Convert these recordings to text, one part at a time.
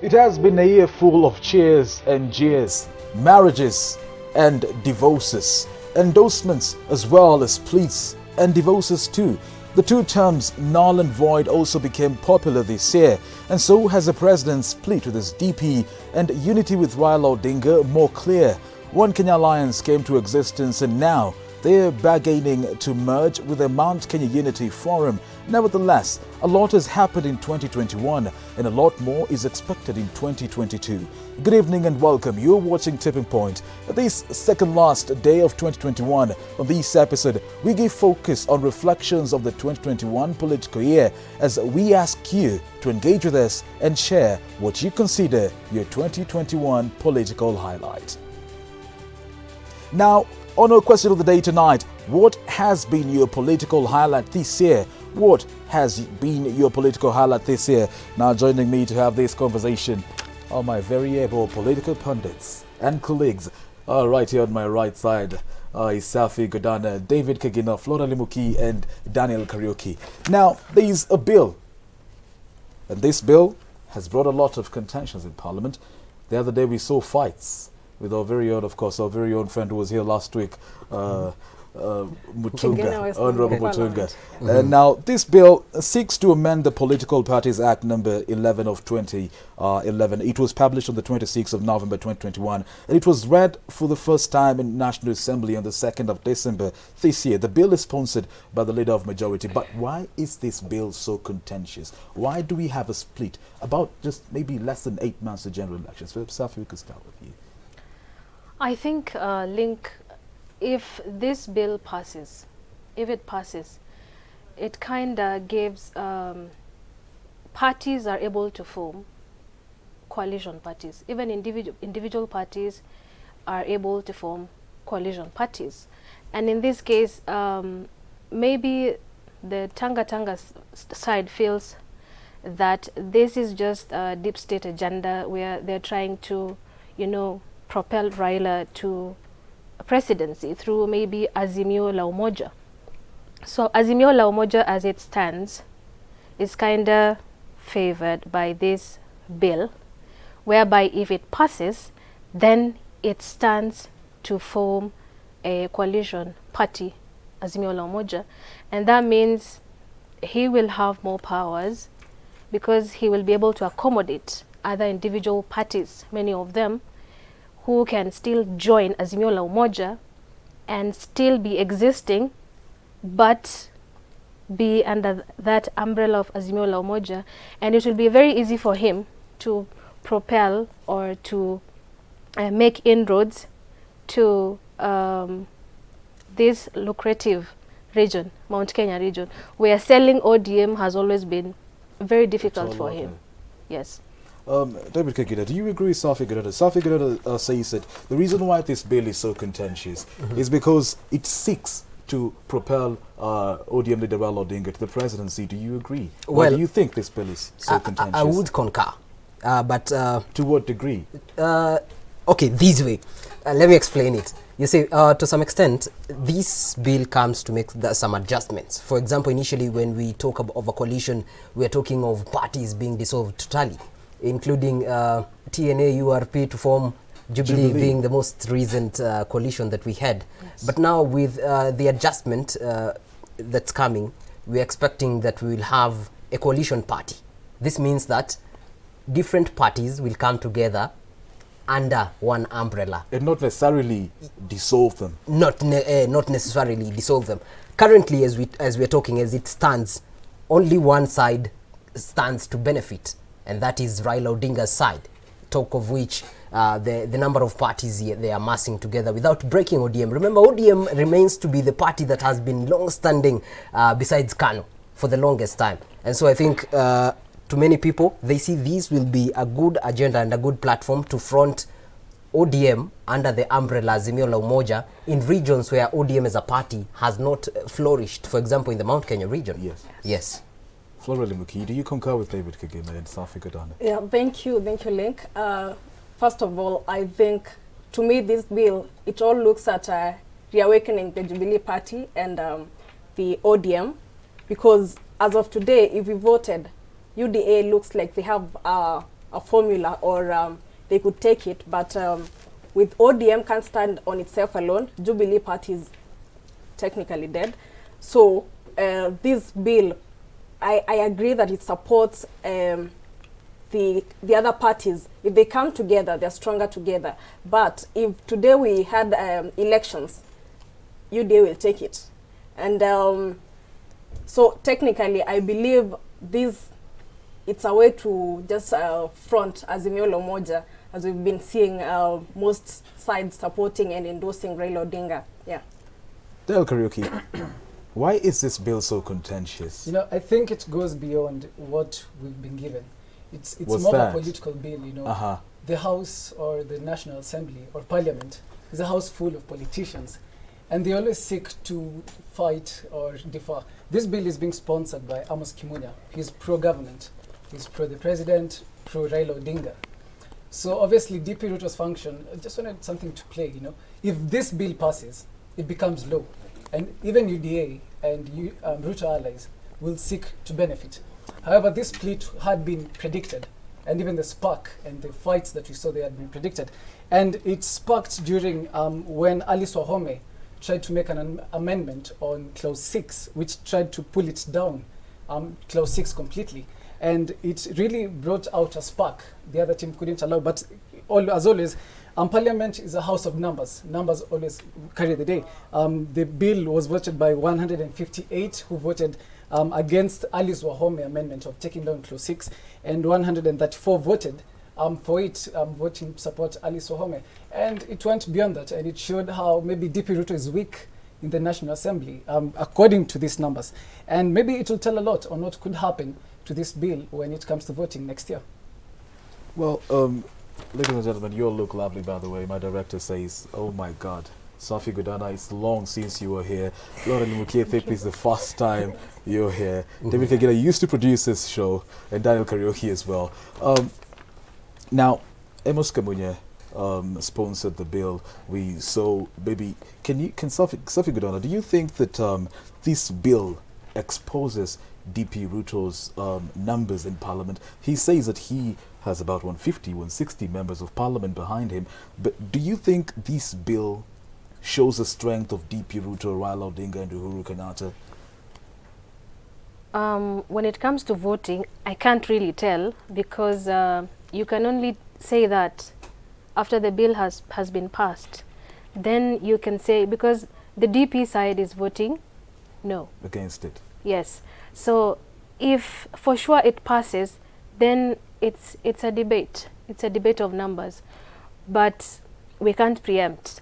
It has been a year full of cheers and jeers, marriages and divorces, endorsements as well as pleas and divorces too. The two terms null and void also became popular this year, and so has the president's plea to this DP and unity with Raila Odinga more clear. One Kenya Alliance came to existence, and now they're bargaining to merge with the Mount Kenya Unity Forum. Nevertheless, a lot has happened in 2021 and a lot more is expected in 2022. Good evening and welcome. You're watching Tipping Point. This second last day of 2021. On this episode, we give focus on reflections of the 2021 political year as we ask you to engage with us and share what you consider your 2021 political highlight. Now, on our question of the day tonight, what has been your political highlight this year? What has been your political highlight this year? Now joining me to have this conversation are my very able political pundits and colleagues. Right here on my right side is Safi Godana, David Kagina, Flora Limuki and Daniel Karaoke. Now, there is a bill, and this bill has brought a lot of contentions in Parliament. The other day we saw fights with our very own, of course, our very own friend who was here last week, Mutunga, Honorable Mutunga. Now, this bill seeks to amend the Political Parties Act number 11 of 2011. It was published on the 26th of November 2021, and it was read for the first time in National Assembly on the 2nd of December this year. The bill is sponsored by the Leader of Majority. But why is this bill so contentious? Why do we have a split about just maybe less than 8 months to general elections? So, Safi, we could start with you. I think, Link, if this bill passes, it kind of gives parties are able to form coalition parties. Even individual parties are able to form coalition parties. And in this case, maybe the Tanga side feels that this is just a deep state agenda where they're trying to, propel Raila to presidency through maybe Azimio la Umoja. So Azimio la Umoja as it stands is kind of favored by this bill, whereby if it passes, then it stands to form a coalition party, Azimio la Umoja, and that means he will have more powers because he will be able to accommodate other individual parties, many of them, who can still join Azimio la Umoja and still be existing, but be under that umbrella of Azimio la Umoja, and it will be very easy for him to propel or to make inroads to this lucrative region, Mount Kenya region, where selling ODM has always been very difficult for him. Yes. David Kagina, do you agree with Safi Godana? Safi Godana says that the reason why this bill is so contentious is because it seeks to propel ODM leader Raila Odinga to the presidency. Do you agree? Well, do you think this bill is so contentious? I would concur. But to what degree? Okay, this way. Let me explain it. You see, to some extent, this bill comes to make some adjustments. For example, initially when we talk of a coalition, we are talking of parties being dissolved totally, including TNA, URP to form Jubilee being the most recent coalition that we had. Yes. But now with the adjustment that's coming, we're expecting that we will have a coalition party. This means that different parties will come together under one umbrella. And not necessarily dissolve them. Not necessarily dissolve them. Currently, as we're talking, as it stands, only one side stands to benefit, and that is Raila Odinga's side. Talk of which the number of parties they are massing together without breaking ODM. Remember, ODM remains to be the party that has been long-standing besides KANU for the longest time. And so I think to many people, they see this will be a good agenda and a good platform to front ODM under the umbrella Azimio la Umoja in regions where ODM as a party has not flourished. For example, in the Mount Kenya region. Yes. Flora Limuki, do you concur with David Kagina and Safi Godana? Yeah, thank you, Link. First of all, I think, to me, this bill, it all looks at reawakening the Jubilee Party and the ODM, because as of today, if we voted, UDA looks like they have a a formula, or they could take it. But with ODM can't stand on itself alone. Jubilee Party is technically dead. So this bill, I agree that it supports the other parties. If they come together, they're stronger together. But if today we had elections, UDA will take it. And so technically, I believe it's a way to just front Azimio la Umoja, as we've been seeing most sides supporting and endorsing Raila Odinga. Yeah. Del Karaoke, why is this bill so contentious? You know, I think it goes beyond what we've been given. It's What's more that? of a political bill, you know. Uh-huh. The House or the National Assembly or Parliament is a house full of politicians, and they always seek to fight or differ. This bill is being sponsored by Amos Kimunya. He's pro-government. He's pro the president, pro Raila Odinga. So obviously DP Ruto's function, I just wanted something to play, you know. If this bill passes, it becomes law, and even UDA and Ruto allies will seek to benefit. However, this split had been predicted, and even the spark and the fights that we saw, they had been predicted. And it sparked during when Alice Wahome tried to make an amendment on Clause 6, which tried to pull it down, Clause 6 completely. And it really brought out a spark the other team couldn't allow. But as always, Parliament is a house of numbers. Numbers always carry the day. The bill was voted by 158 who voted against Alice Wahome amendment of taking down Clause 6, and 134 voted for it, voting support Alice Wahome. And it went beyond that, and it showed how maybe DP Ruto is weak in the National Assembly, according to these numbers. And maybe it will tell a lot on what could happen to this bill when it comes to voting next year. Well, ladies and gentlemen, you all look lovely, by the way. My director says, oh my God, Safi Godana, it's long since you were here. Lauren Mukie, think this is the first time you're here. David Kagina used to produce this show, and Daniel Karaoke as well. Now, Amos Kamunya sponsored the bill. So maybe, can Safi Godana, do you think that this bill exposes DP Ruto's numbers in Parliament? He says that he has about 150, 160 members of Parliament behind him. But do you think this bill shows the strength of DP Ruto, Raila Odinga, and Uhuru Kenyatta? When it comes to voting, I can't really tell, because you can only say that after the bill has been passed. Then you can say, because the DP side is voting no. Against it. Yes. So if for sure it passes, then it's a debate. It's a debate of numbers. But we can't preempt.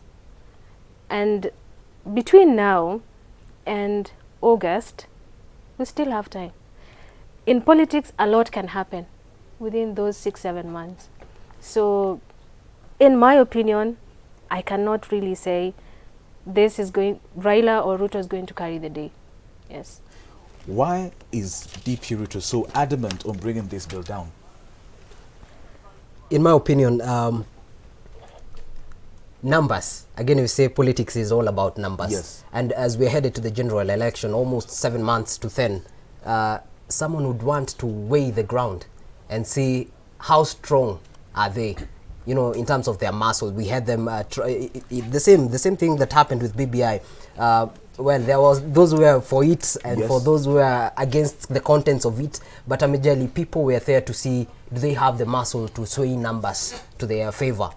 And between now and August, we still have time. In politics, a lot can happen within those 6-7 months. So in my opinion, I cannot really say Raila or Ruto is going to carry the day. Yes. Why is DP Ruto so adamant on bringing this bill down? In my opinion, numbers. Again, we say politics is all about numbers. Yes. And as we're headed to the general election, almost 7 months to 10, someone would want to weigh the ground and see how strong are they, you know, in terms of their muscle. We had them the same thing that happened with BBI. Well, there was those who were for it and yes. for those who were against the contents of it. But majorly, people were there to see, do they have the muscle to sway numbers to their favor?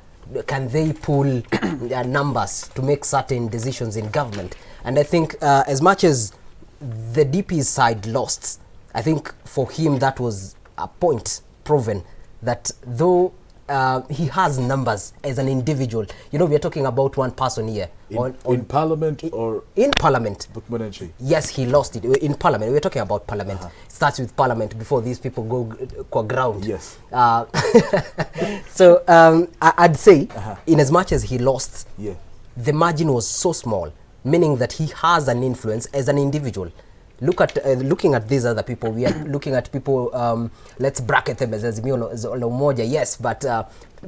Can they pull their numbers to make certain decisions in government? And I think as much as the DP's side lost, I think for him that was a point proven that though he has numbers as an individual, you know, we are talking about one person here. In Parliament or? In Parliament. Yes, he lost it. In Parliament. We're talking about Parliament. It starts with Parliament before these people go ground. Yes. So I'd say, in as much as he lost, yeah, the margin was so small, meaning that he has an influence as an individual. Looking at these other people, we are looking at people, let's bracket them as Azimio la Umoja, yes, but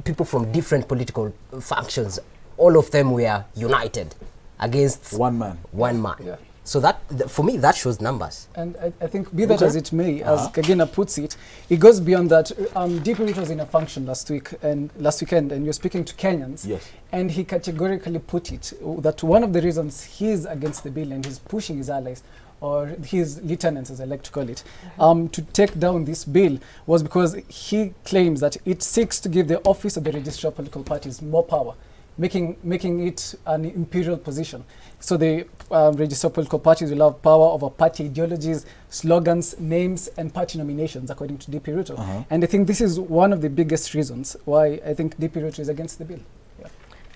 people from different political factions, all of them were united against one man. One man. Yeah. So that, for me, that shows numbers. And I think, be that as it may, as Kagina puts it, it goes beyond that. DP Ruto was in a function last weekend, and you're speaking to Kenyans. Yes. And he categorically put it that one of the reasons he's against the bill and he's pushing his allies, or his lieutenants, as I like to call it, to take down this bill was because he claims that it seeks to give the office of the Registrar of Political Parties more power, making it an imperial position. So the Register of Political Parties will have power over party ideologies, slogans, names, and party nominations, according to DP Ruto. And I think this is one of the biggest reasons why I think DP Ruto is against the bill.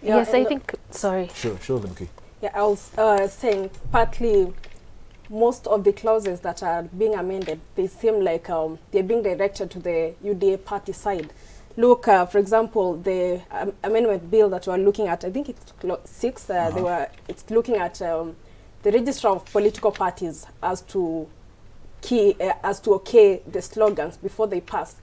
Yes, I think, sorry. Sure, Vinuki. Yeah, I was saying partly most of the clauses that are being amended, they seem like they're being directed to the UDA party side. Look, for example, the amendment bill that we're looking at, I think it's 6, it's looking at the Register of Political Parties as to okay the slogans before they pass.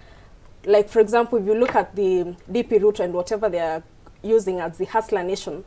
Like, for example, if you look at the DP Ruto and whatever they are using as the Hustler Nation,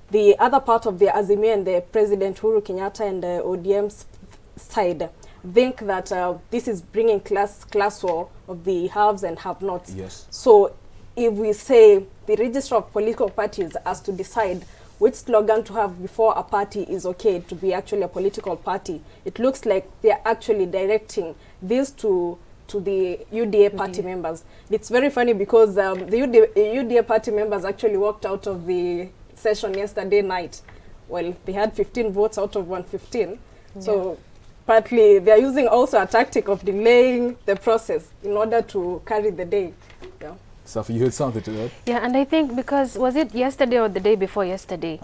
the other part of the Azimio and the President Uhuru Kenyatta and the ODM's side think that this is bringing class war of the haves and have-nots. Yes. So if we say the Register of Political Parties has to decide which slogan to have before a party is okay to be actually a political party, it looks like they're actually directing this to the UDA party members. It's very funny because the UDA party members actually walked out of the session yesterday night. Well, they had 15 votes out of 115. Yeah. So partly they're using also a tactic of delaying the process in order to carry the day. Yeah. Safi, you heard something to that? Yeah, and I think because, was it yesterday or the day before yesterday?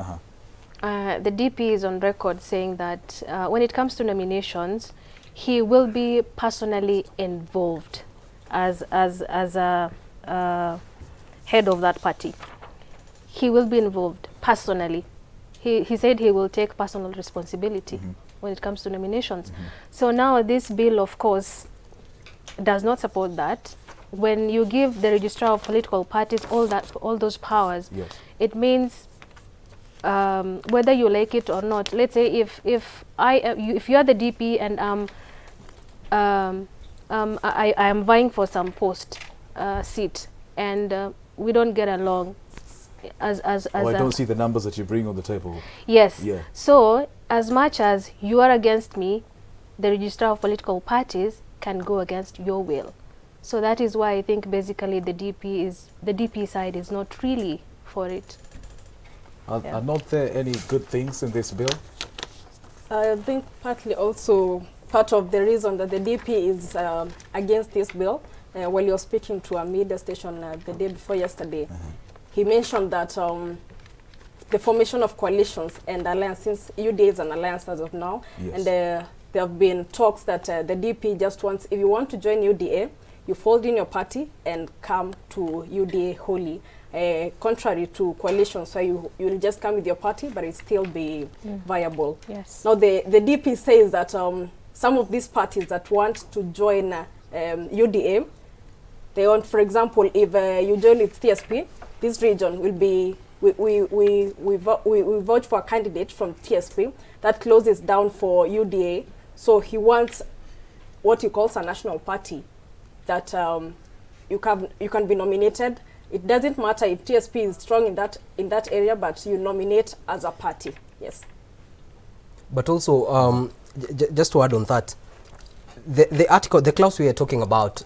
The DP is on record saying that when it comes to nominations, he will be personally involved as a head of that party. He will be involved personally. He said he will take personal responsibility when it comes to nominations. So now this bill, of course, does not support that. When you give the Registrar of Political Parties all those powers, yes, it means whether you like it or not. Let's say if you are the DP and I am vying for some post seat and we don't get along. I don't see the numbers that you bring on the table. Yes. Yeah. So as much as you are against me, the Registrar of Political Parties can go against your will. So that is why I think basically the DP side is not really for it. Are not there any good things in this bill? I think partly also part of the reason that the DP is against this bill, while you're speaking to a media station the day before yesterday, he mentioned that the formation of coalitions and alliances, UDA is an alliance as of now, yes, and there have been talks that the DP just wants, if you want to join UDA, you fold in your party and come to UDA wholly, contrary to coalitions where you will just come with your party, but it still be viable. Yes. Now the DP says that some of these parties that want to join UDA, they want, for example, if you join with TSP, this region will be, we vote for a candidate from TSP that closes down for UDA. So he wants what he calls a national party, that you can be nominated. It doesn't matter if TSP is strong in that area, but you nominate as a party. Yes. But also, just to add on that, the article, the clause we are talking about,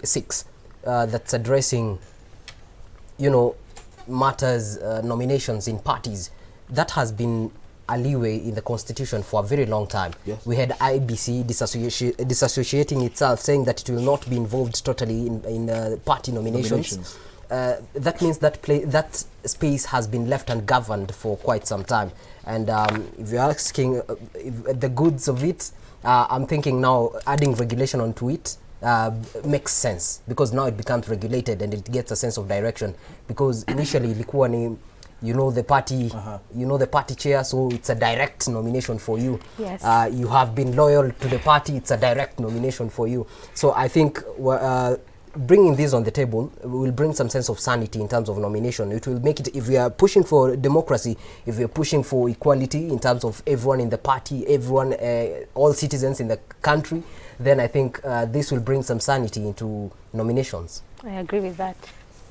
6, that's addressing, matters, nominations in parties, that has been a leeway in the constitution for a very long time. Yes. We had IBC disassociating itself, saying that it will not be involved totally in party nominations. That means that space has been left ungoverned for quite some time. And if you're asking the goods of it, I'm thinking now adding regulation onto it makes sense, because now it becomes regulated and it gets a sense of direction. Because initially ilikuwa ni, the party, the party chair, so it's a direct nomination for you. Yes. You have been loyal to the party, it's a direct nomination for you. So I think bringing this on the table will bring some sense of sanity in terms of nomination. It will make it, if we are pushing for democracy, if we are pushing for equality in terms of everyone in the party, everyone, all citizens in the country, then I think this will bring some sanity into nominations. I agree with that.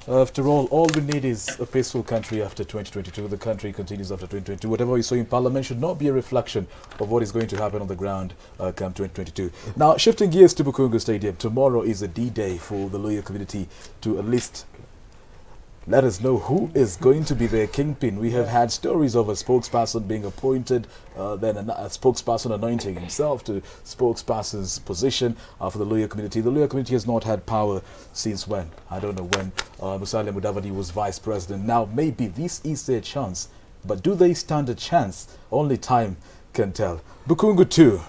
After all we need is a peaceful country after 2022. The country continues after 2022. Whatever we saw in Parliament should not be a reflection of what is going to happen on the ground come 2022. Now, shifting gears to Bukungu Stadium, tomorrow is a D-Day for the Luhya community to at least let us know who is going to be their kingpin. We have had stories of a spokesperson being appointed, then a spokesperson anointing himself to spokesperson's position for the Luhya community. The Luhya community has not had power since when? I don't know when. Musalia Mudavadi was vice president. Now, maybe this is their chance, but do they stand a chance? Only time can tell. Bukungu 2,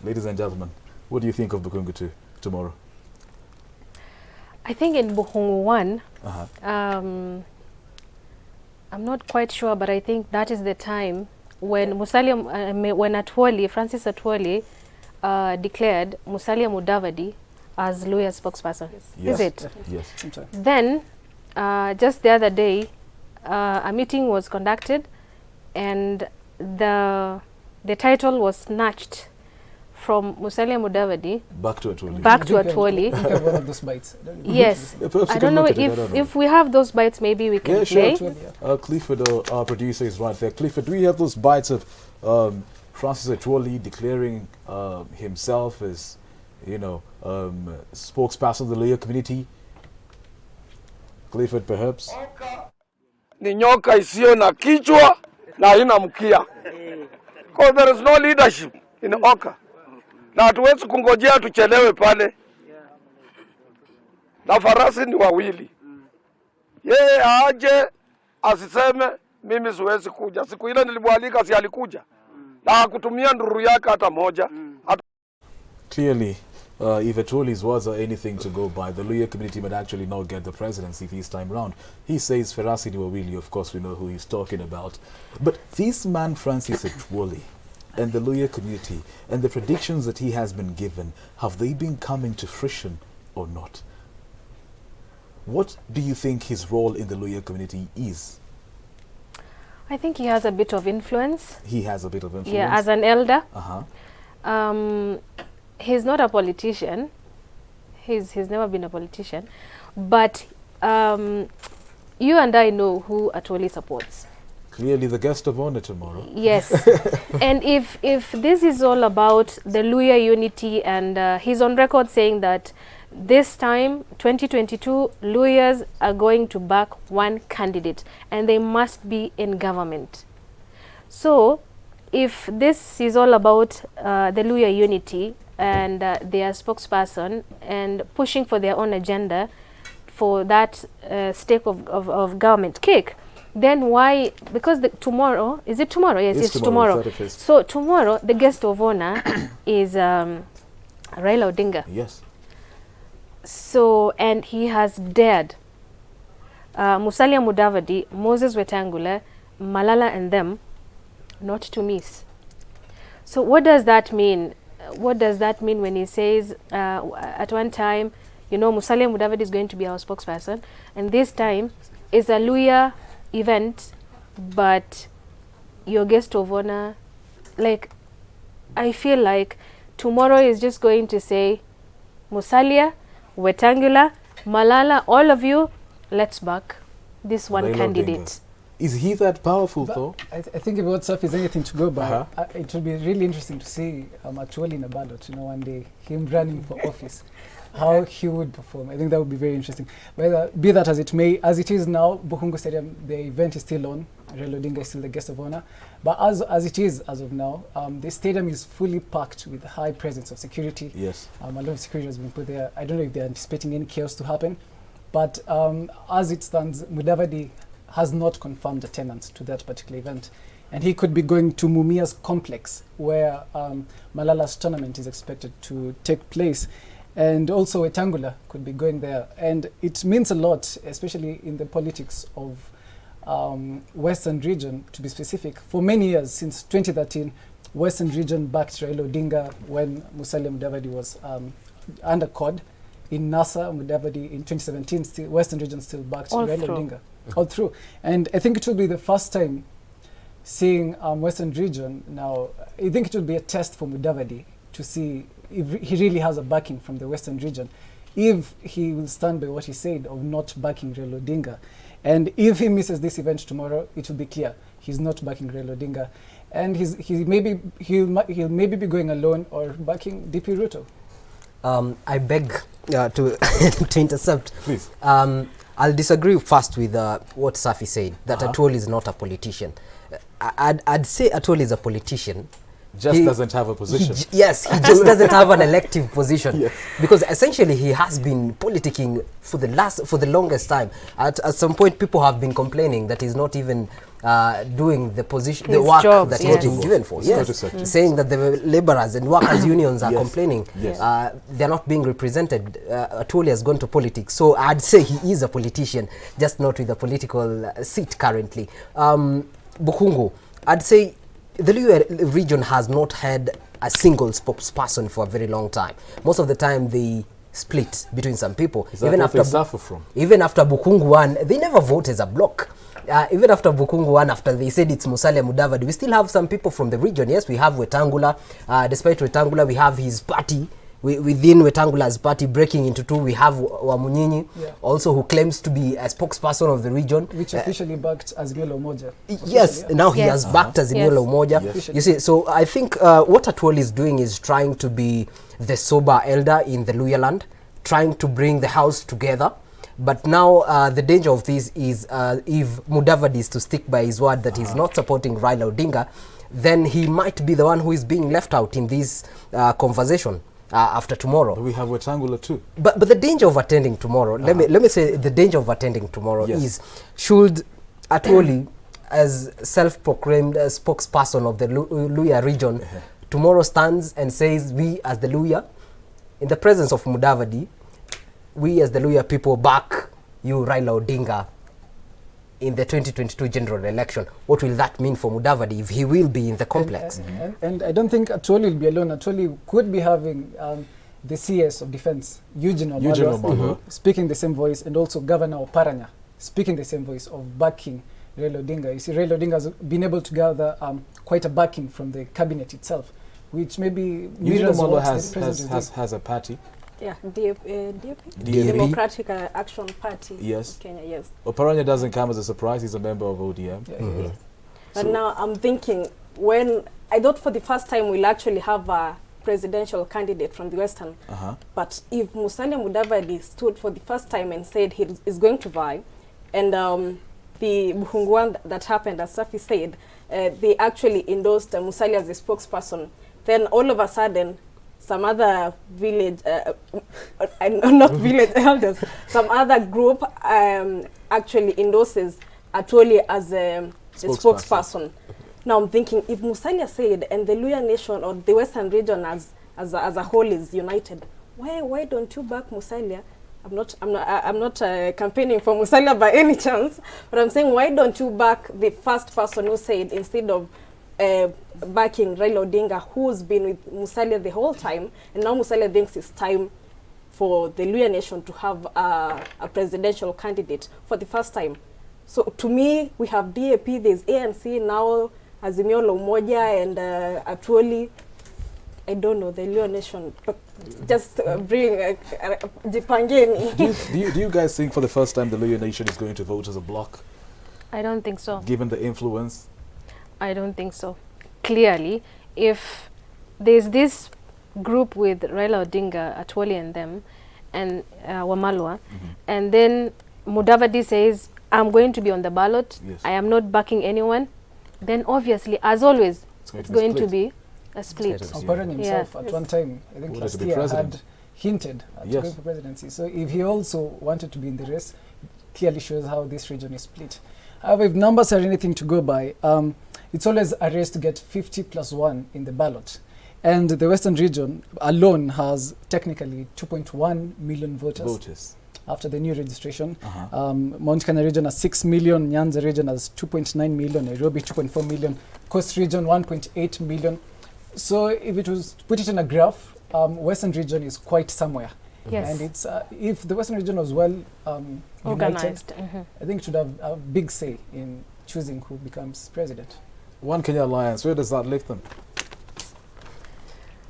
ladies and gentlemen, what do you think of Bukungu 2 tomorrow? I think in Bukungu 1, I'm not quite sure, but I think that is the time when Musalia, when Atwoli, Francis Atwoli, declared Musalia Mudavadi as Luhya spokesperson. Yes. Is it? Yes. Then, just the other day, a meeting was conducted, and the title was snatched from Musalia Mudavadi Back to Atwoli. back to Atwoli. You have one of those bites. Yes. Yeah, perhaps I you don't can know look at it, I don't know. if we have those bites, maybe we can Yeah, sure. play. Clifford, our producer, is right there. Clifford, do we have those bites of Francis Atwoli declaring himself as, spokesperson of the Luhya community? Clifford, perhaps? Ni nyoka isiyo na kichwa na haina mkia. Because there is no leadership in Oka. Na hatuwezi kungojea tuchelewe pale. Na farasi ni wawili. Yeye aje asiseme mimi siwezi kuja. Siku ile nilimwalika si alikuja. Na hakutumia nduru yake hata moja. Clearly, if Atwoli's words are anything to go by, the Luhya community might actually not get the presidency this time round. He says Ferasi Niwawili, of course we know who he's talking about. But this man, Francis Atwoli, and the Luhya community, and the predictions that he has been given, have they been coming to fruition or not? What do you think his role in the Luhya community is? I think he has a bit of influence. He has a bit of influence. Yeah, as an elder. Uh-huh. He's not a politician. He's never been a politician. But you and I know who Atwoli supports. Clearly the guest of honor tomorrow. Yes. And if this is all about the Luhya unity, and he's on record saying that this time, 2022, Luhyas are going to back one candidate and they must be in government. So, if this is all about the Luhya unity and their spokesperson and pushing for their own agenda for that stake of government cake, then why, because tomorrow, is it tomorrow? Yes, it's tomorrow. 31st. So tomorrow, the guest of honor is Raila Odinga. Yes. So, and he has dared Musalia Mudavadi, Moses Wetangula, Malala and them not to miss. So what does that mean? What does that mean when he says at one time, Musalia Mudavadi is going to be our spokesperson, and this time is a Luhya event, but your guest of honor, like, I feel like tomorrow is just going to say, Musalia, Wetangula, Malala, all of you, let's back this one Raila candidate. Odinga. Is he that powerful, But though? I think if WhatsApp is anything to go by, Uh-huh. it will be really interesting to see Atwoli in a ballot, one day, him running for office, how he would perform. I think that would be very interesting. But be that as it may, as it is now, Bukungu Stadium, the event is still on. Raila Odinga is still the guest of honor. But as it is, as of now, the stadium is fully packed with high presence of security. Yes. A lot of security has been put there. I don't know if they're anticipating any chaos to happen. But as it stands, Mudavadi has not confirmed attendance to that particular event. And he could be going to Mumia's complex, where Malala's tournament is expected to take place. And also Wetangula could be going there. And it means a lot, especially in the politics of Western region, to be specific. For many years, since 2013, Western region backed Raila Odinga when Musalia Mudavadi was under COD in NASA, Mudavadi in 2017, still Western Region still backed All Raila through. Odinga. All through. And I think it will be the first time seeing Western Region now. I think it will be a test for Mudavadi to see if he really has a backing from the Western Region, if he will stand by what he said of not backing Raila Odinga. And if he misses this event tomorrow, it will be clear he's not backing Raila Odinga. And he'll maybe be going alone or backing DP Ruto. I beg to to intercept. Please. I'll disagree first with what Safi said, that Atuoli is not a politician. I'd say Atuoli is a politician. Just doesn't have a position. Yes, he just doesn't have an elective position. Yes. Because essentially he has been politicking for the longest time. At some point, people have been complaining that he's not even doing the position, the His work job, that yes. he's been given for. It's Yes, counterculture. saying that the laborers and workers unions are Yes. complaining. Yes. They're not being represented. Atuoli has gone to politics, so I'd say he is a politician, just not with a political seat currently. Bukungu, I'd say the Luya region has not had a single spokesperson for a very long time. Most of the time they split between some people. Is that what they suffer from? Even after Bukungu won, they never vote as a bloc. Even after Bukungu won, after they said it's Musalia Mudavadi, we still have some people from the region. Yes, we have Wetangula. Despite Wetangula, we have his party. Within Wetangula's party breaking into two, we have Wamunyinyi, also who claims to be a spokesperson of the region. Which officially backed Azimio la Umoja. Yes, now he Yes. has backed Azimio la Yes. Umoja. Yes. You see, so I think what Atuoli is doing is trying to be the sober elder in the Luya land, trying to bring the house together. But now the danger of this is if Mudavadi is to stick by his word that he's not supporting Raila Odinga, then he might be the one who is being left out in this conversation after tomorrow. We have Wetangula too. But the danger of attending tomorrow, let me say the danger of attending tomorrow Yes. is, should Atuoli, as self-proclaimed spokesperson of the Luya region, tomorrow stands and says, we as the Luya, in the presence of Mudavadi, we as the Luya people back you, Raila Odinga, in the 2022 general election. What will that mean for Mudavadi if he will be in the complex? And I don't think Atuoli will be alone. Atuoli could be having the CS of Defense, Eugene Wamalwa, speaking the same voice, and also Governor Oparanya speaking the same voice of backing Raila Odinga. You see, Raila Odinga has been able to gather quite a backing from the cabinet itself, which maybe mirrors what the president is doing. has a party. Yeah, DAP? DAP. Democratic Action Party. Yes. Kenya, yes. Oparanya doesn't come as a surprise. He's a member of ODM. Yeah, But now I'm thinking, when I thought for the first time we'll actually have a presidential candidate from the Western. But if Musalia Mudavadi stood for the first time and said he is going to vie, and the Bukungu one that happened, as Safi said, they actually endorsed Musalia as a spokesperson, then all of a sudden, some other village, not village elders, some other group actually endorses Atuoli as a spokesperson. Now I'm thinking, if Musalia said, and the Luya nation or the Western region as a whole is united, why don't you back Musalia? I'm not campaigning for Musalia by any chance, but I'm saying, why don't you back the first person who said, instead of backing Raila Odinga, who's been with Musalia the whole time, and now Musalia thinks it's time for the Luya nation to have a presidential candidate for the first time. So to me, we have DAP, there's ANC, now Azimio la Umoja, and Atuoli. I don't know, the Luya nation, but just bring Jipangeni. Do you guys think for the first time the Luya nation is going to vote as a bloc, I don't think so. given the influence? I don't think so. Clearly, if there's this group with Raila Odinga, Atuoli and them, and Wamalwa, and then Mudavadi says, I'm going to be on the ballot, Yes. I am not backing anyone, then obviously, as always, it's going to be a split. Oparanya himself at one time, I think Wanted last to be year, president. had hinted at Yes. going for presidency. So if he also wanted to be in the race, it clearly shows how this region is split. However, if numbers are anything to go by, it's always a race to get 50+1 in the ballot. And the Western region alone has technically 2.1 million voters. After the new registration. Mount Kenya region has 6 million, Nyanza region has 2.9 million, Nairobi 2.4 million, Coast region 1.8 million. So if it was to put it in a graph, Western region is quite somewhere. Yes. And it's if the Western region was well Organized. united, I think it should have a big say in choosing who becomes president. One Kenya Alliance, where does that leave them?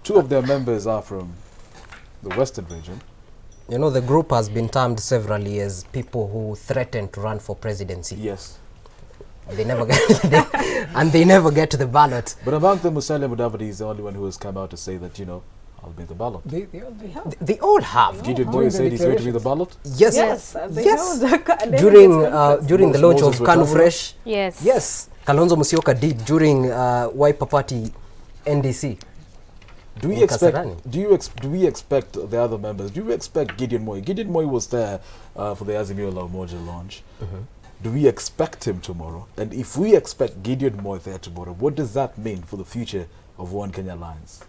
Two of their members are from the Western region. You know, the group has been termed severally as people who threaten to run for presidency. Yes. They never get they never get to the ballot. But among them, Musalia Mudavadi is the only one who has come out to say that, I'll be the ballot. They already have. They all have. Gideon During Moi the said he's going to be the declarations. ballot. Yes. Yes, they Yes. held a During the launch Moses of Kanu Wetangula. Fresh. Yes. Yes. Kalonzo Musyoka did during Wiper Party NDC. Do we In expect? Kasarani. Do we expect the other members? Do we expect Gideon Moi? Gideon Moi was there for the Azimio La Umoja launch. Do we expect him tomorrow? And if we expect Gideon Moi there tomorrow, what does that mean for the future of One Kenya Alliance?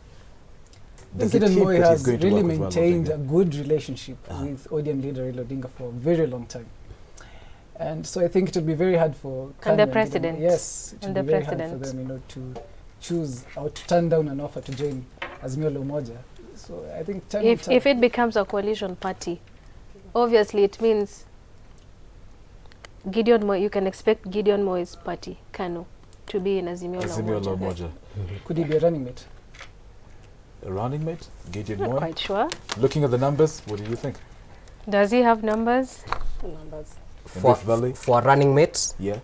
Does it Gideon hint Moi that he's has going to really work with Raila maintained a Odinga? good relationship with ODM leader Raila Odinga for a very long time. And so I think it would be very hard for And the Kanu president. Yes, it And would the be very hard for president. them, to choose or to turn down an offer to join Azimio La Umoja. So I think time will If tell. it becomes a coalition party, obviously it means Gideon Moi, you can expect Gideon Moi's party, KANU, to be in Azimio La Azimio La Umoja. Umoja. Could he be a running mate? A running mate? Gideon Not Moi? quite sure. Looking at the numbers, what do you think? Does he have numbers? numbers. For Rift Valley? for a running mate, Yeah.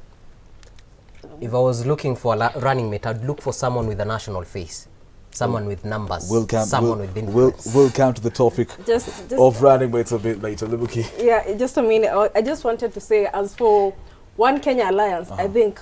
if I was looking for a running mate, I'd look for someone with a national face, someone with numbers, someone with influence. We'll come to the topic Just of running mates a bit later. Libuki. yeah, just a minute. I just wanted to say, as for One Kenya Alliance, I think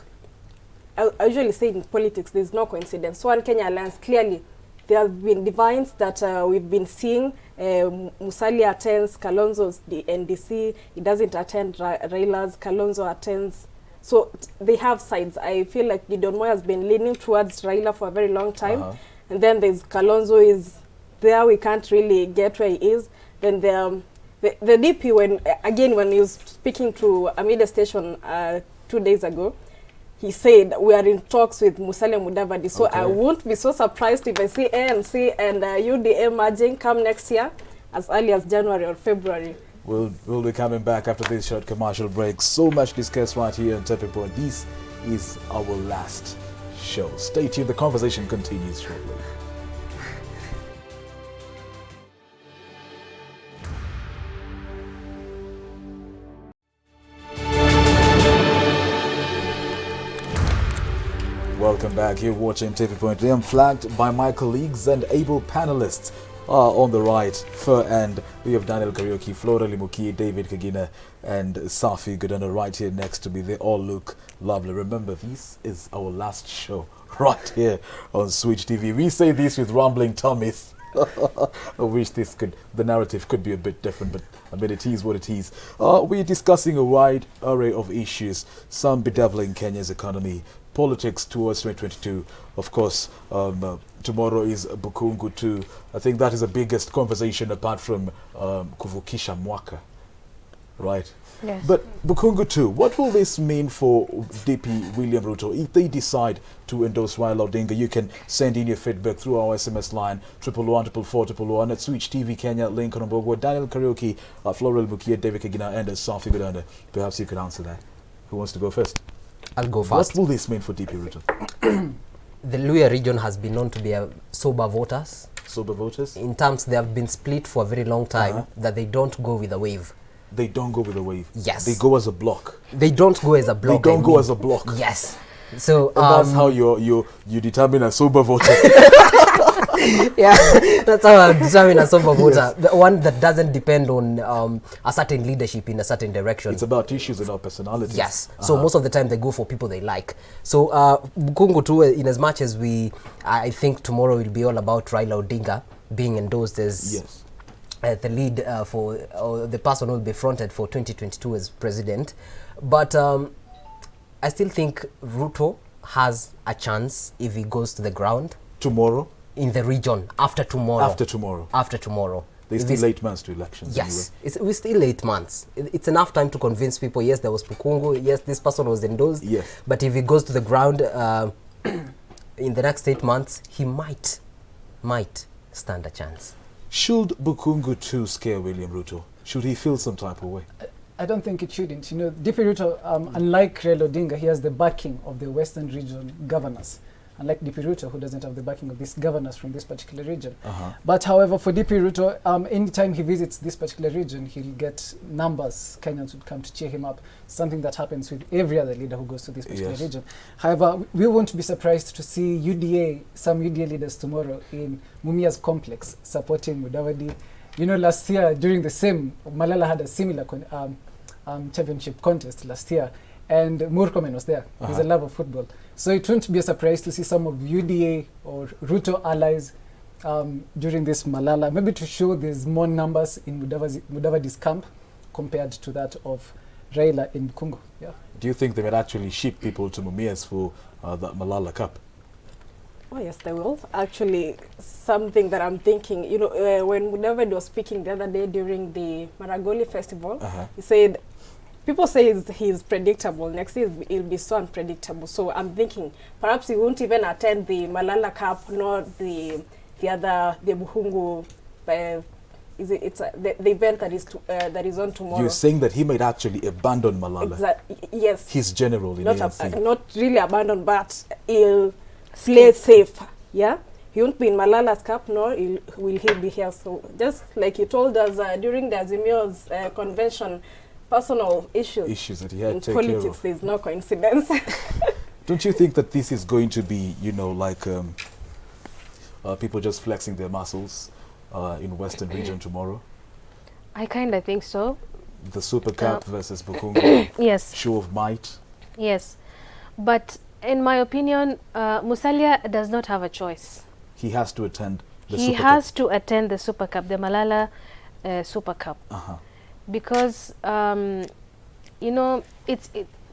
I usually say in politics, there's no coincidence. One Kenya Alliance, clearly, there have been divines that we've been seeing. Musalia attends Kalonzo's NDC. He doesn't attend Raila's. Kalonzo attends. So they have sides. I feel like Gideon Moi has been leaning towards Raila for a very long time. And then there's Kalonzo is there. We can't really get where he is. Then the DP, when he was speaking to a media station 2 days ago, he said we are in talks with Musalia Mudavadi. So I won't be so surprised if I see ANC and UDA merging come next year as early as January or February. We'll be coming back after this short commercial break. So much discussed right here on Tapping Point. This is our last show. Stay tuned. The conversation continues shortly. Welcome back. You're watching Tapping Point. I am flanked by my colleagues and able panelists. On the right, far end, we have Daniel Karaoke, Flora Limuki, David Kagina, and Safi Godana right here next to me. They all look lovely. Remember, this is our last show right here on Switch TV. We say this with rumbling tummies. I wish the narrative could be a bit different, but I mean, it is what it is. We're discussing a wide array of issues, some bedeviling Kenya's economy, politics towards 2022. Of course, tomorrow is Bukungu 2. I think that is the biggest conversation apart from Kuvukisha Mwaka, right? Yes. But Bukungu 2, what will this mean for DP William Ruto if they decide to endorse Raila Odinga? You can send in your feedback through our SMS line 111 at Switch TV Kenya, link on Mbogwa, Daniel Karaoke, Floral Mukia, David Kagina, and Safi Godanda. Perhaps you could answer that. Who wants to go first? I'll go What first. will this mean for DP Ruto? The Luya region has been known to be a sober voters. Sober voters? In terms, they have been split for a very long time, that they don't go with a wave. They don't go with the wave. Yes. They go as a block. They don't go as a block. They don't I go mean. as a block. Yes. So And that's how you determine a sober voter. yeah, that's how I determine a sober voter. The one that doesn't depend on a certain leadership in a certain direction. It's about issues and not personalities. Yes. So most of the time they go for people they like. So Bukungu too, in as much as I think tomorrow will be all about Raila Odinga being endorsed as Yes. the lead for the person who will be fronted for 2022 as president. But I still think Ruto has a chance if he goes to the ground Tomorrow? in the region after tomorrow. After tomorrow. After tomorrow. There's If still he's- 8 months to elections. Yes, we're still 8 months. It's enough time to convince people, yes, there was Bukungu, yes, this person was endorsed. Yes. But if he goes to the ground in the next 8 months, he might stand a chance. Should Bukungu too scare William Ruto? Should he feel some type of way? I don't think it shouldn't. You know, DP Ruto, unlike Raila Odinga, he has the backing of the Western region governors. Unlike DP Ruto, who doesn't have the backing of these governors from this particular region. But however, for DP Ruto, anytime he visits this particular region, he'll get numbers. Kenyans would come to cheer him up. Something that happens with every other leader who goes to this particular region. However, we won't be surprised to see some UDA leaders tomorrow in Mumia's complex supporting Mudavadi. You know, last year during the same, Malala had a similar championship contest last year, and Murkomen was there. He's a lover of football. So it won't be a surprise to see some of UDA or Ruto allies during this Malala, maybe to show there's more numbers in Mudavadi's camp compared to that of Raila in Bukungu. Yeah. Do you think they might actually ship people to Mumias for that Malala Cup? Oh yes, they will. Actually, something that I'm thinking, you know, when Mudavadi was speaking the other day during the Maragoli festival, he said, people say he's predictable. Next year he'll be so unpredictable. So I'm thinking perhaps he won't even attend the Malala Cup, nor the Bukungu. The event that is on tomorrow. You're saying that he might actually abandon Malala. Yes. His general in ANC. Not really abandon, but he'll play safe. Yeah. He won't be in Malala's Cup, nor will he be here. So just like you told us during the Azimio's convention, personal issues that he had in to take care politics, of. there's no coincidence. Don't you think that this is going to be, you know, like people just flexing their muscles in Western region tomorrow? I kind of think so. The Super Cup versus Bukungu. Yes. Show of might. Yes. But in my opinion, Musalia does not have a choice. He has to attend the He Super has Cup. to attend the Super Cup, the Malala Super Cup. Because, you know,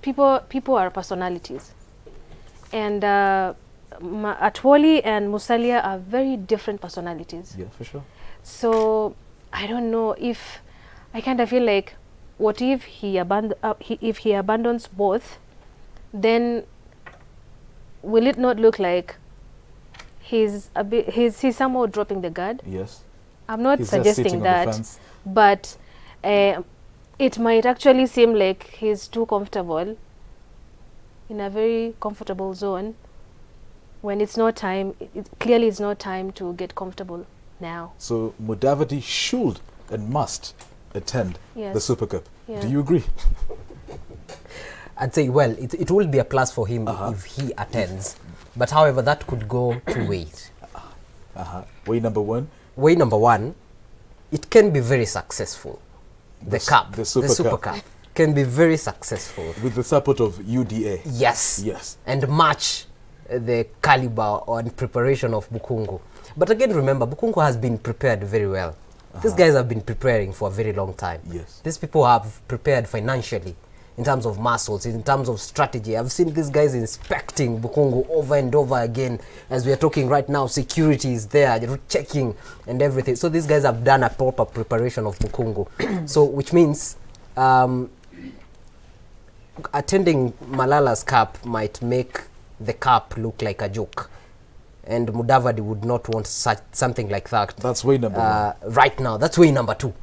people are personalities. And Atwoli and Musalia are very different personalities. Yeah, for sure. So I don't know if, I kind of feel like, what if he abandons both, then will it not look like he's somehow dropping the guard? Yes. I'm not He's just sitting suggesting on the that, fence. but it might actually seem like he's too comfortable in a very comfortable zone when it's not time. Clearly it's not time to get comfortable now. So Mudavadi should and must attend the Super Cup. Yeah. Do you agree? I'd say, well, it will be a plus for him if he attends. But however, that could go two ways. Way number one. Way number one, it can be very successful. The Super Cup can be very successful. With the support of UDA. Yes. Yes. And match the caliber and preparation of Bukungu. But again, remember, Bukungu has been prepared very well. These guys have been preparing for a very long time. Yes. These people have prepared financially, in terms of muscles, in terms of strategy. I've seen these guys inspecting Bukungu over and over again. As we are talking right now, security is there, checking and everything. So these guys have done a proper preparation of Bukungu. So which means attending Malala's Cup might make the cup look like a joke. And Mudavadi would not want something like that. That's way number one. Right now, that's way number two.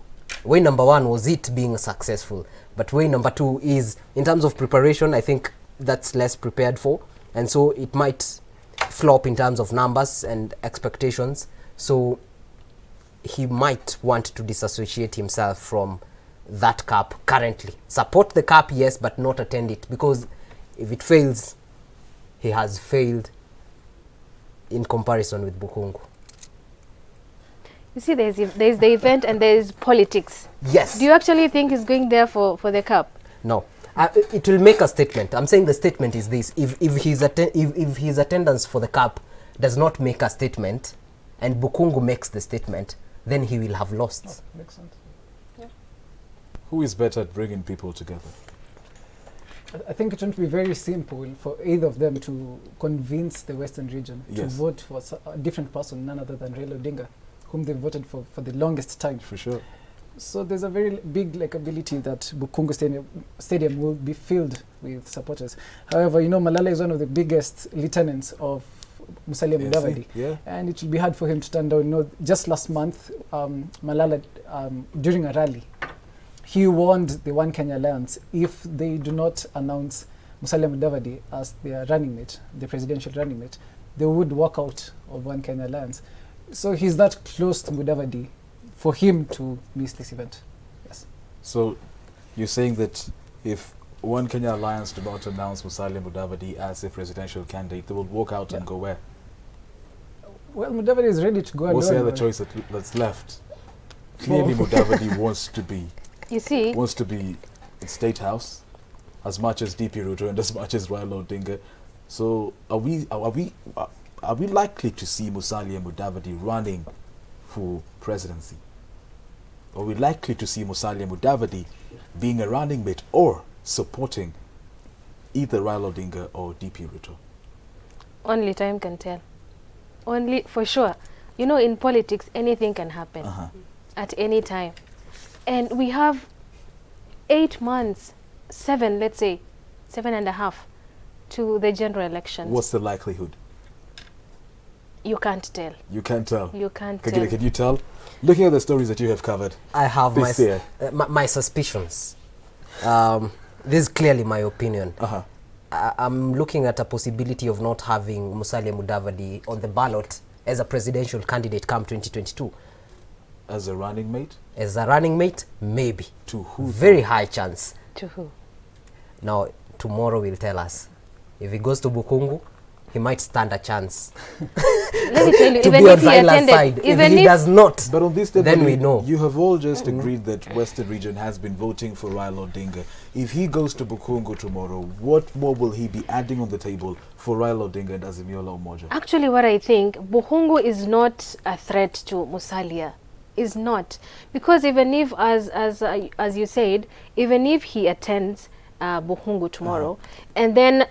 Way number one was it being successful. But way number two is, in terms of preparation, I think that's less prepared for. And so it might flop in terms of numbers and expectations. So he might want to disassociate himself from that cup currently. Support the cup, yes, but not attend it. Because if it fails, he has failed in comparison with Bukungu. You see, there's the event and there's politics. Yes. Do you actually think he's going there for the cup? No. It will make a statement. I'm saying the statement is this. If his attendance for the cup does not make a statement and Bukungu makes the statement, then he will have lost. Oh, makes sense. Yeah. Who is better at bringing people together? I think it won't be very simple for either of them to convince the Western region to vote for a different person, none other than Raila Odinga, whom they voted for the longest time. For sure. So there's a very big ability that Bukungu Stadium will be filled with supporters. However, you know, Malala is one of the biggest lieutenants of Musalia Yeah, Mudavadi, yeah. and it will be hard for him to turn down. You know, just last month, Malala, during a rally, he warned the One Kenya Alliance, if they do not announce Musalia Mudavadi as their running mate, the presidential running mate, they would walk out of One Kenya Alliance. So he's that close to Mudavadi for him to miss this event. Yes. So you're saying that if One Kenya Alliance do not announce Musalia Mudavadi as a presidential candidate, they will walk out and go where? Well, Mudavadi is ready to go alone. What's the other or- choice that's left? Clearly, Mudavadi wants You see, to be in State House, as much as DP Ruto and as much as Raila Odinga. So are we likely to see Musalia Mudavadi running for presidency? Are we likely to see Musalia Mudavadi being a running mate or supporting either Raila Odinga or DP Ruto? only time can tell. Only for sure. You know, in politics, anything can happen at any time. And we have 8 months, 7, let's say, 7.5 to the general elections. What's the likelihood? You can't tell. You can't tell. You can't Kagile, tell. can you tell? Looking at the stories that you have covered, I have This year. my suspicions. This is clearly my opinion. I'm looking at a possibility of not having Musalia Mudavadi on the ballot as a presidential candidate come 2022. as a running mate, As a running mate, maybe. to who? Very high chance. To who? Now, tomorrow will tell us. If he goes to Bukungu, he might stand a chance Let me tell you, to even be on if he Raila's attended, side. If even he if does not, But on this then table, we know. you have all just agreed that Western Region has been voting for Raila Odinga. If he goes to Bukungu tomorrow, what more will he be adding on the table for Raila Odinga and Azimiola Umoja? Actually, what I think, Buhungu is not a threat to Musalia. Is not, because even if, as you said, even if he attends Buhungu tomorrow, and then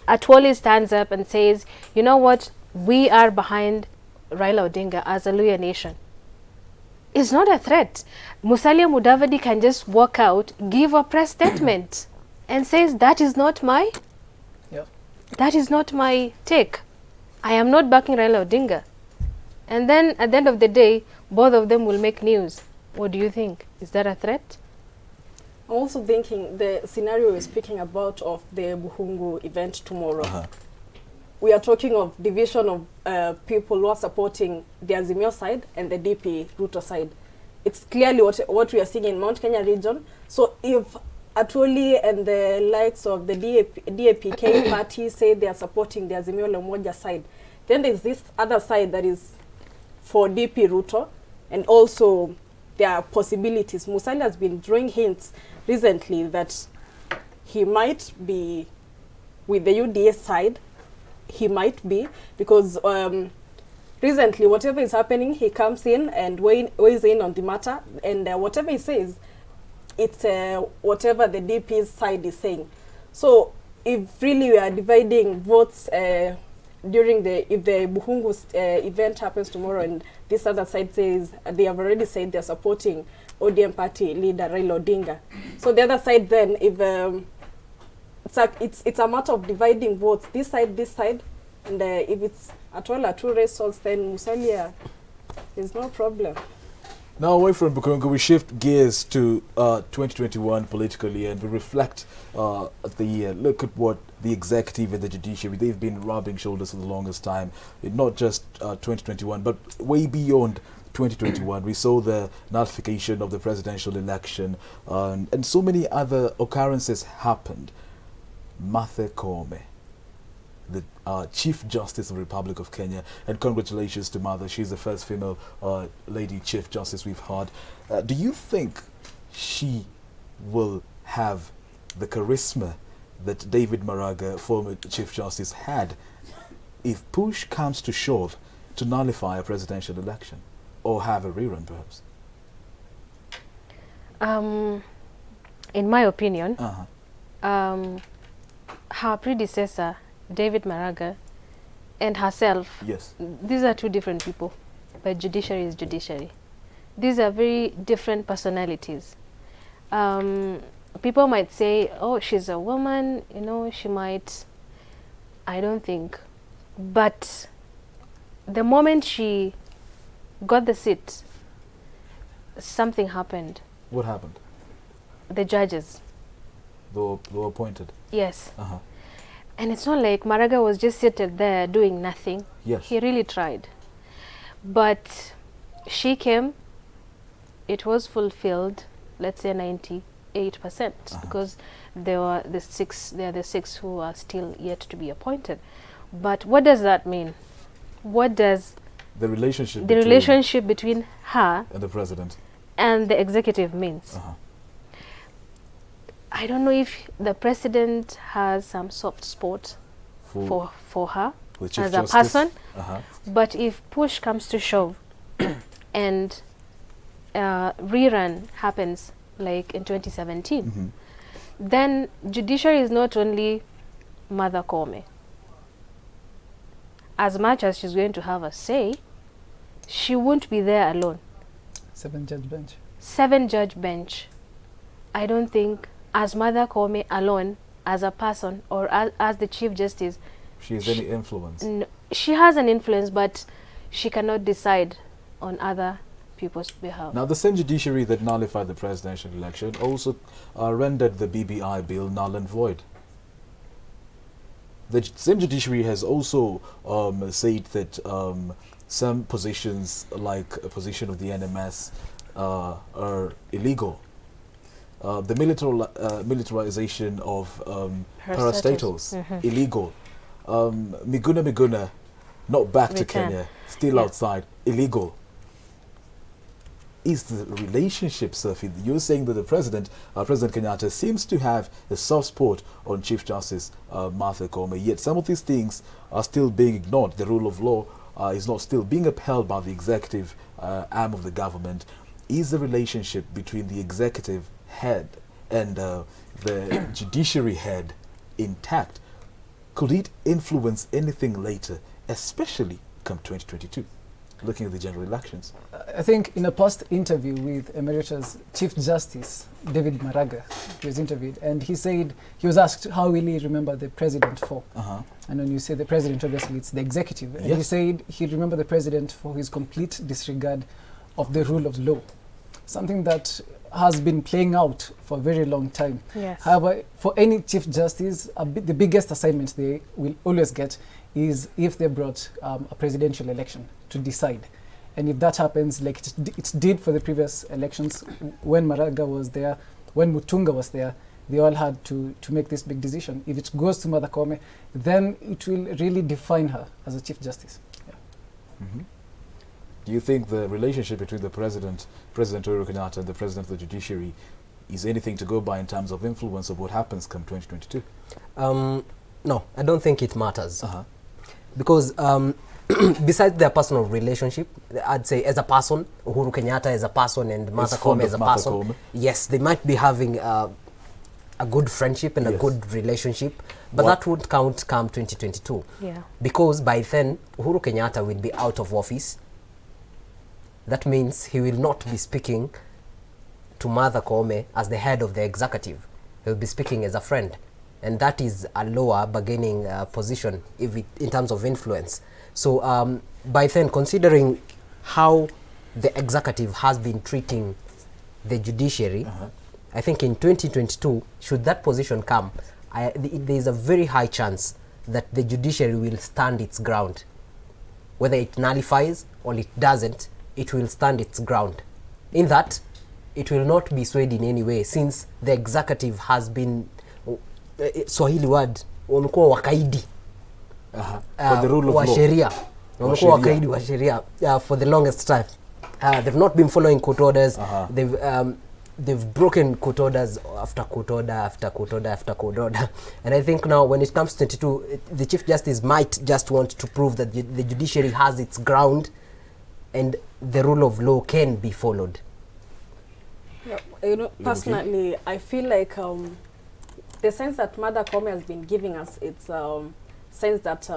Atwoli stands up and says, you know what, we are behind Raila Odinga as a Luya nation. It's not a threat. Musalia Mudavadi can just walk out, give a press statement, and says that is not my that is not my take. I am not backing Raila Odinga. And then at the end of the day, both of them will make news. What do you think? Is that a threat? I'm also thinking the scenario we're speaking about of the Buhungu event tomorrow. We are talking of division of people who are supporting the Azimio side and the DP Ruto side. It's clearly what we are seeing in Mount Kenya region. So if Atwoli and the likes of the DAPK party say they are supporting the Azimio Umoja side, then there's this other side that is for DP Ruto, and also there are possibilities. Musalia has been drawing hints recently that he might be with the UDA side. He might be, because recently whatever is happening, he comes in and weighs in on the matter, and whatever he says, it's whatever the DP's side is saying. So if really we are dividing votes during if the Buhungu event happens tomorrow and this other side says, they have already said they're supporting ODM party leader Raila Odinga. So the other side then, if it's a matter of dividing votes, this side, and if it's at all a two results, then Musalia is no problem. Now, away from Bukungu, we shift gears to 2021 politically, and we reflect at the year. Look at what the executive and the judiciary, they've been rubbing shoulders for the longest time. Not just 2021, but way beyond 2021. We saw the nullification of the presidential election, and so many other occurrences happened. Martha Koome, the Chief Justice of the Republic of Kenya, and congratulations to Martha. She's the first female lady Chief Justice we've had. Do you think she will have the charisma that David Maraga, former Chief Justice, had if push comes to shove to nullify a presidential election or have a rerun, perhaps? In my opinion, her predecessor, David Maraga, and herself, Yes. these are two different people, but judiciary is judiciary. These are very different personalities. People might say, oh, she's a woman, you know, she might. I don't think But the moment she got the seat, something happened. What happened? The judges. They were appointed. Yes. Uh-huh. And it's not like Maraga was just seated there doing nothing. Yes. He really tried. But she came, it was fulfilled, let's say 98%, because there are the six who are still yet to be appointed. But what does that mean? What does The relationship the relationship between her and the president and the executive means? I don't know if the president has some soft spot for her the Chief as a Justice. person, but if push comes to shove and rerun happens like in 2017, then judiciary is not only Mother Koome. As much as she's going to have a say, she won't be there alone. 7-judge bench. 7-judge bench. I don't think as Mother Koome alone, as a person, or as the Chief Justice, she has any influence. She has an influence, but she cannot decide on other people's behalf. Now, the same judiciary that nullified the presidential election also rendered the BBI bill null and void. The same judiciary has also said that some positions, like a position of the NMS, are illegal. The militarization of parastatals, illegal. Miguna, not back to Kenya, still outside, illegal. Is the relationship, Sophie? You're saying that the President Kenyatta, seems to have a soft spot on Chief Justice Martha Koome, yet some of these things are still being ignored. The rule of law is not still being upheld by the executive arm of the government. Is the relationship between the executive head and the judiciary head intact? Could it influence anything later, especially come 2022? Looking at the general elections. I think in a past interview with Emeritus Chief Justice David Maraga, he was interviewed, and he said, he was asked how will he remember the president for. And when you say the president, obviously it's the executive. And he said he'd remember the president for his complete disregard of the rule of law. Something that has been playing out for a very long time. Yes. However, for any Chief Justice, the biggest assignment they will always get is if they brought a presidential election to decide. And if that happens, like it did for the previous elections, when Maraga was there, when Mutunga was there, they all had to make this big decision. If it goes to Mother Koome, then it will really define her as a Chief Justice. Do you think the relationship between the President Uhuru Kenyatta, and the President of the Judiciary is anything to go by in terms of influence of what happens come 2022? No, I don't think it matters. Because besides their personal relationship, I'd say as a person, Uhuru Kenyatta as a person and Martha Koome as a person, yes, they might be having a good friendship and a good relationship, but that won't count come 2022. Because by then, Uhuru Kenyatta will be out of office. That means he will not be speaking to Martha Koome as the head of the executive. He'll be speaking as a friend. And that is a lower bargaining position in terms of influence. So by then, considering how the executive has been treating the judiciary, I think in 2022, should that position come, there is a very high chance that the judiciary will stand its ground. Whether it nullifies or it doesn't, it will stand its ground. In that, it will not be swayed in any way, since the executive has been Swahili word, wamekuwa wakaidi for the rule of law. Sheria. Wamekuwa wakaidi wa sheria for the longest time. They've not been following court orders. They've broken court orders after court order after court order after court order. And I think now when it comes to 22, the Chief Justice might just want to prove that the judiciary has its ground and the rule of law can be followed. You know, personally, I feel like the sense that Mother Koome has been giving us, it's sense that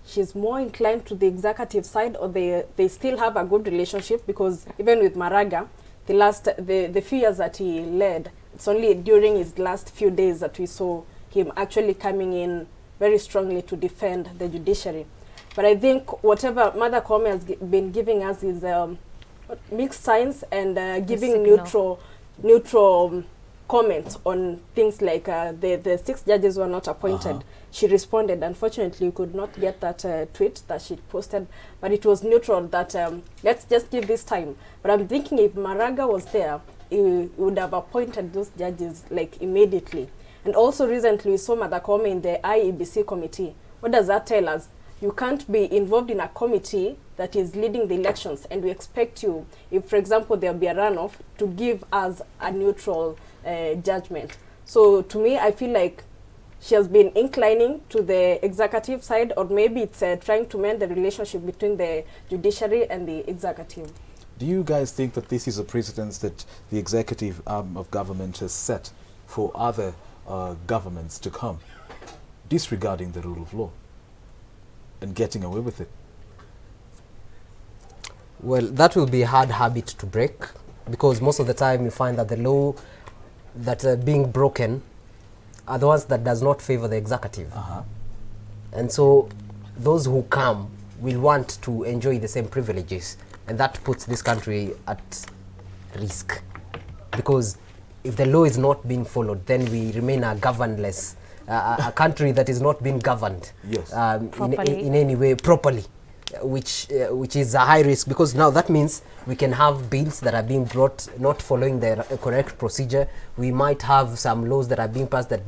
she's more inclined to the executive side, or they still have a good relationship, because even with Maraga, the few years that he led, it's only during his last few days that we saw him actually coming in very strongly to defend the judiciary. But I think whatever Mother Koome has been giving us is mixed signs and giving neutral comments on things like the 6 judges were not appointed. She responded. Unfortunately, you could not get that tweet that she posted, but it was neutral that let's just give this time. But I'm thinking if Maraga was there, he would have appointed those judges like immediately. And also recently we saw Mother Koome in the IEBC committee. What does that tell us? You can't be involved in a committee that is leading the elections, and we expect you, if for example there'll be a runoff, to give us a neutral judgment. So to me, I feel like she has been inclining to the executive side, or maybe it's trying to mend the relationship between the judiciary and the executive. Do you guys think that this is a precedence that the executive arm of government has set for other governments to come, disregarding the rule of law and getting away with it? Well, that will be a hard habit to break, because most of the time you find that the law that are being broken are the ones that does not favor the executive. And so those who come will want to enjoy the same privileges, and that puts this country at risk, because if the law is not being followed, then we remain a governless, a country that is not being governed in any way properly, which is a high risk, because now that means we can have bills that are being brought not following the correct procedure. We might have some laws that are being passed that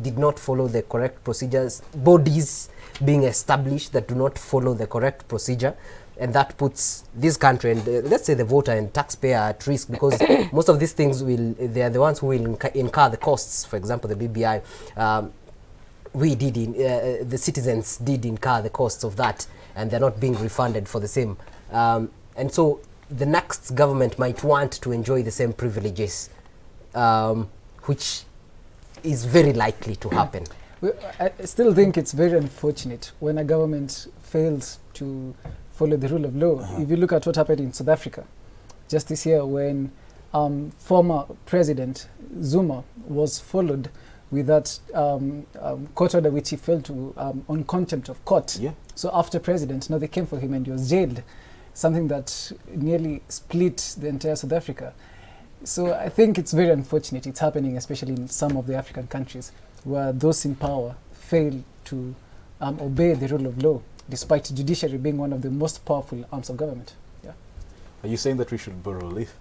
did not follow the correct procedures, bodies being established that do not follow the correct procedure, and that puts this country and let's say the voter and taxpayer at risk, because most of these things they are the ones who will incur the costs. For example, the BBI, the citizens did incur the costs of that, and they're not being refunded for the same. And so the next government might want to enjoy the same privileges, which is very likely to happen. Well, I still think it's very unfortunate when a government fails to follow the rule of law. If you look at what happened in South Africa just this year, when former President Zuma was followed with that court order which he failed to on contempt of court. So after president, now they came for him and he was jailed, something that nearly split the entire South Africa. So I think it's very unfortunate. It's happening especially in some of the African countries where those in power fail to obey the rule of law, despite the judiciary being one of the most powerful arms of government. Are you saying that we should borrow relief?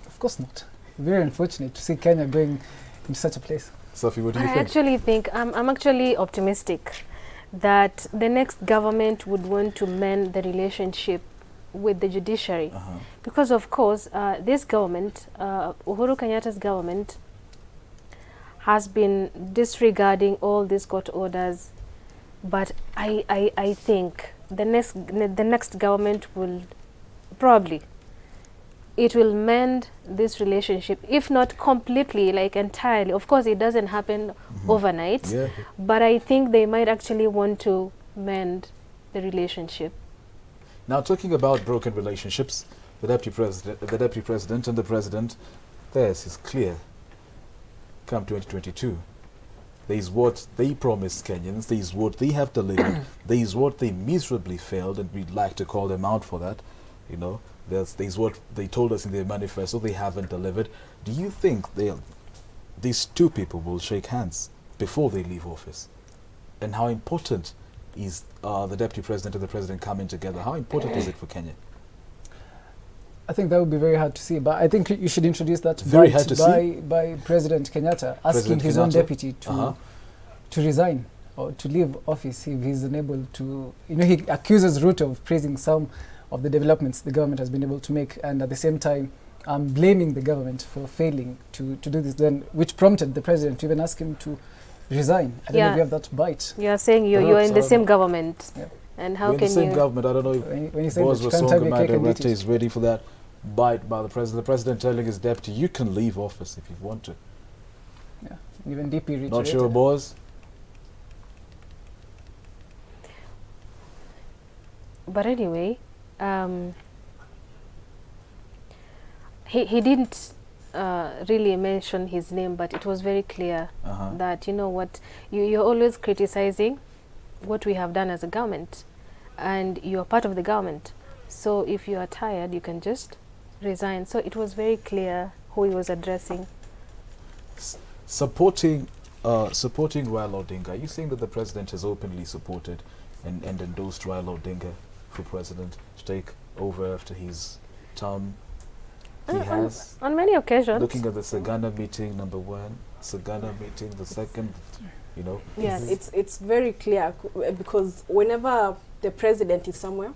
Of course not. Very unfortunate to see Kenya going into such a place. Sophie, what do you think? I actually think, I'm actually optimistic that the next government would want to mend the relationship with the judiciary. Because of course, this government, Uhuru Kenyatta's government, has been disregarding all these court orders. But I think the next government will probably, it will mend this relationship, if not completely, like entirely. Of course, it doesn't happen overnight, but I think they might actually want to mend the relationship. Now, talking about broken relationships, the deputy president and the president, theirs is clear. Come 2022. There is what they promised Kenyans, there is what they have delivered, there is what they miserably failed, and we'd like to call them out for that. You know, there's what they told us in their manifesto they haven't delivered. Do you think these two people will shake hands before they leave office? And how important is the deputy president and the president coming together? How important is it for Kenya? I think that would be very hard to see, but I think you should introduce that by President Kenyatta, asking his own deputy to resign or to leave office if he's unable to. You know, he accuses Ruto of praising some of the developments the government has been able to make, and at the same time blaming the government for failing to do this, then which prompted the president to even ask him to resign. I don't know if you have that bite. You are saying you're in the same government. And how We're can in the same government. I don't know if when you say Boz that you can't have your cake and eat it. is ready for that bite by the president. The president telling his deputy, you can leave office if you want to. Yeah, even DP reiterated. Not sure, Boz? But anyway, he didn't really mention his name, but it was very clear that, you know what, you're always criticizing what we have done as a government, and you are part of the government. So if you are tired, you can just resign. So it was very clear who he was addressing. Supporting Raila Odinga, are you saying that the president has openly supported and endorsed Raila Odinga for president to take over after his term? He has. On many occasions. Looking at the Sagana meeting, number one, Sagana meeting, the second, you know. Yes, it's very clear because whenever the president is somewhere,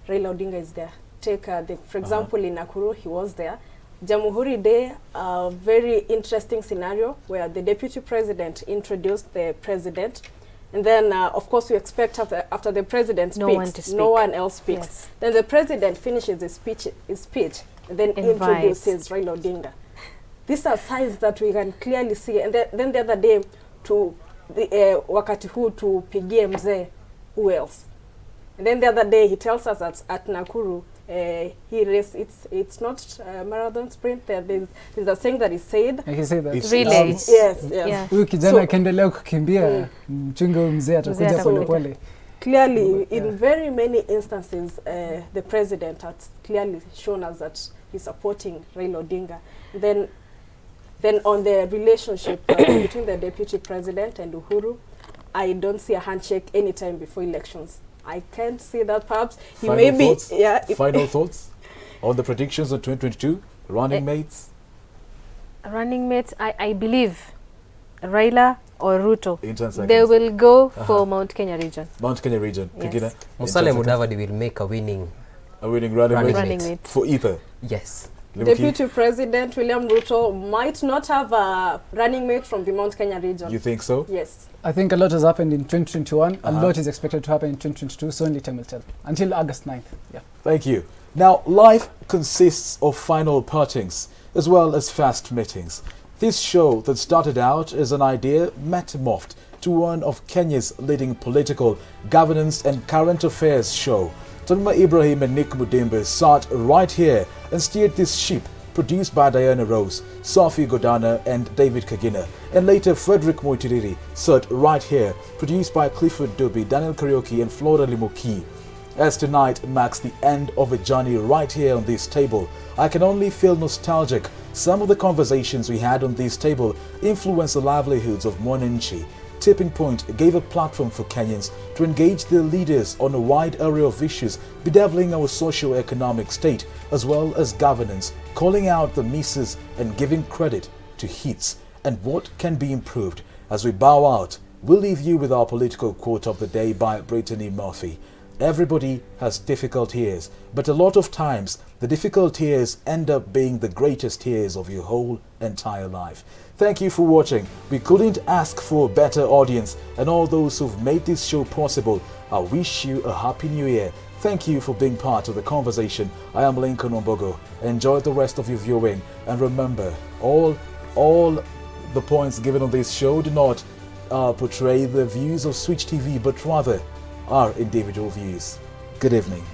Raila Odinga is there. Take for example, in Nakuru, he was there. Jamhuri Day, a very interesting scenario where the deputy president introduced the president, and then of course we expect after the president speaks, no one else speaks. Yes. Then the president finishes his speech, and then introduces Raila Odinga. These are signs that we can clearly see. And then the other day, wakati huu tupigie mzee, who else? And then the other day he tells us that at Nakuru, he raced, it's not marathon sprint, there's a saying that he said. He said that. Relay. Yes. Huyu kijana akiendelea kukimbia, mchunge mzee atakuja pole pole. Clearly, in very many instances, the president has clearly shown us that he's supporting Raila Odinga. Then on the relationship between the deputy president and Uhuru, I don't see a handshake anytime before elections. I can't see that. Perhaps he may be. Yeah. Final thoughts on the predictions of 2022 running mates. Running mates, I believe Raila or Ruto, In 10 seconds. they will go for Mount Kenya region. Mount Kenya region. Yes. Kigina, Musalia Mudavadi will make a winning. a winning running Running mate mate. for either. Yes. Deputy President William Ruto might not have a running mate from the Mount Kenya region. You think so? Yes. I think a lot has happened in 2021. A lot is expected to happen in 2022. So only time will tell. Until August 9th. Yeah. Thank you. Now, life consists of final partings as well as fast meetings. This show that started out as an idea metamorphed to one of Kenya's leading political, governance and current affairs show. Tanma Ibrahim and Nick Mudimbe sat right here and steered this ship, produced by Diana Rose, Sophie Godana and David Kagina. And later Frederick Moitiriri sat right here, produced by Clifford Doby, Daniel Karaoke and Flora Limoki. As tonight marks the end of a journey right here on this table, I can only feel nostalgic. Some of the conversations we had on this table influenced the livelihoods of Mwananchi. Tipping Point gave a platform for Kenyans to engage their leaders on a wide array of issues bedeviling our socio-economic state as well as governance, calling out the misses and giving credit to hits and what can be improved. As we bow out, we'll leave you with our political quote of the day by Brittany Murphy. Everybody has difficult years, but a lot of times the difficult years end up being the greatest years of your whole entire life. Thank you for watching. We couldn't ask for a better audience, and all those who've made this show possible, I wish you a happy new year. Thank you for being part of the conversation. I am Lincoln Ombogo. Enjoy the rest of your viewing, and remember, all the points given on this show do not portray the views of Switch TV, but rather our individual views. Good evening.